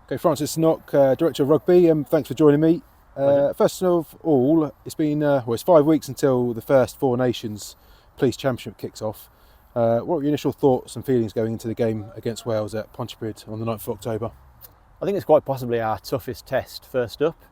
Okay, Francis Nock, Director of Rugby, thanks for joining me. First of all, it's 5 weeks until the first Four Nations Police Championship kicks off. What were your initial thoughts and feelings going into the game against Wales at Pontypridd on the 9th of October? I think it's quite possibly our toughest test first up.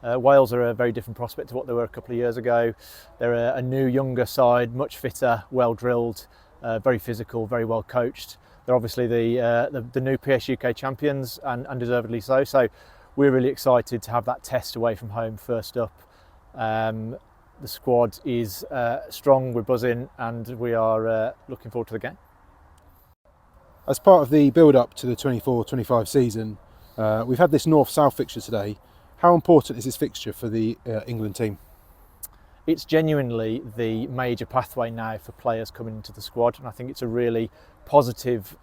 Wales are a very different prospect to what they were a couple of years ago. They're a new, younger side, much fitter, well drilled, very physical, very well coached. They're obviously the new PS UK champions and undeservedly so. So we're really excited to have that test away from home first up. The squad is strong, we're buzzing, and we are looking forward to the game. As part of the build-up to the 24-25 season, we've had this North-South fixture today. How important is this fixture for the England team? It's genuinely the major pathway now for players coming into the squad, and I think it's a really positive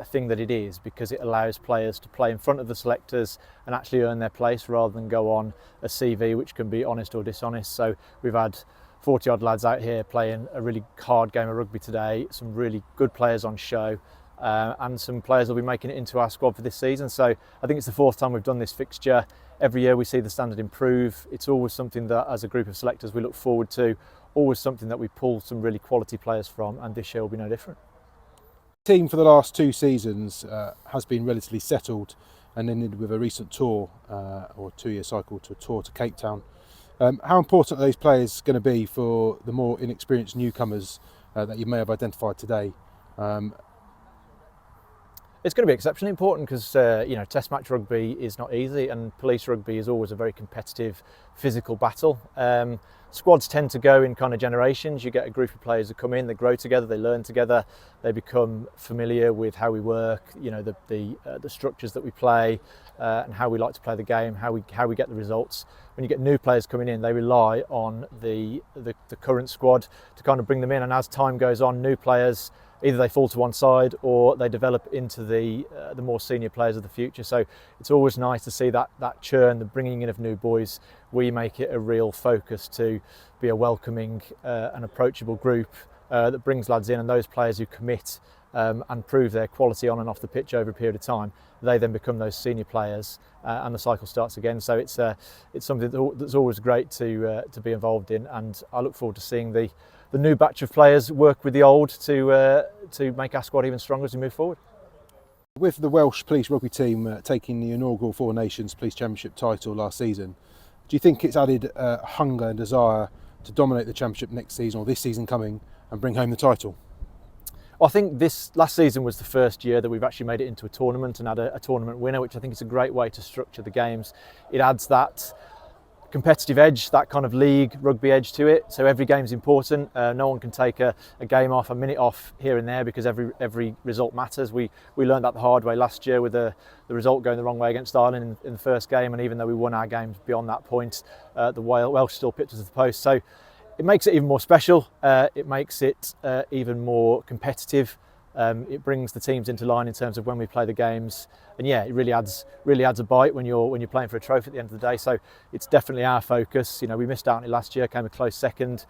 thing that it is, because it allows players to play in front of the selectors and actually earn their place rather than go on a CV which can be honest or dishonest. So we've had 40 odd lads out here playing a really hard game of rugby today, some really good players on show, and some players will be making it into our squad for this season. So I think it's the fourth time we've done this fixture. Every year we see the standard improve. It's always something that as a group of selectors we look forward to, always something that we pull some really quality players from, and this year will be no different. The team for the last 2 seasons has been relatively settled and ended with a recent tour, or 2-year cycle to a tour to Cape Town. How important are those players going to be for the more inexperienced newcomers that you may have identified today? It's going to be exceptionally important because Test match rugby is not easy, and police rugby is always a very competitive, physical battle. Squads tend to go in kind of generations. You get a group of players who come in, they grow together, they learn together, they become familiar with how we work, the structures that we play, and how we like to play the game, how we get the results. When you get new players coming in, they rely on the current squad to kind of bring them in, and as time goes on, new players, either they fall to one side or they develop into the more senior players of the future. So it's always nice to see that churn, the bringing in of new boys. We make it a real focus to be a welcoming and approachable group that brings lads in, and those players who commit and prove their quality on and off the pitch over a period of time, they then become those senior players, and the cycle starts again. So it's something that's always great to be involved in, and I look forward to seeing the new batch of players work with the old to make our squad even stronger as we move forward. With the Welsh Police Rugby team taking the inaugural Four Nations Police Championship title last season, do you think it's added hunger and desire to dominate the championship next season, or this season coming, and bring home the title? Well, I think this last season was the first year that we've actually made it into a tournament and had a tournament winner, which I think is a great way to structure the games. It adds that competitive edge, that kind of league rugby edge to it. So every game's important. No one can take a game off, a minute off here and there, because every result matters. We learned that the hard way last year with the result going the wrong way against Ireland in the first game, and even though we won our games beyond that point, the Welsh still pipped us to the post. So it makes it even more special. It makes it even more competitive. It brings the teams into line in terms of when we play the games, and yeah, it really adds a bite when you're playing for a trophy at the end of the day. So it's definitely our focus. We missed out on it last year, came a close second,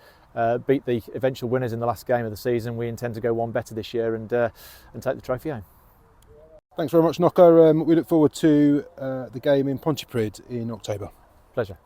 beat the eventual winners in the last game of the season. We intend to go one better this year and take the trophy home. Thanks very much, Nocker. We look forward to the game in Pontypridd in October. Pleasure.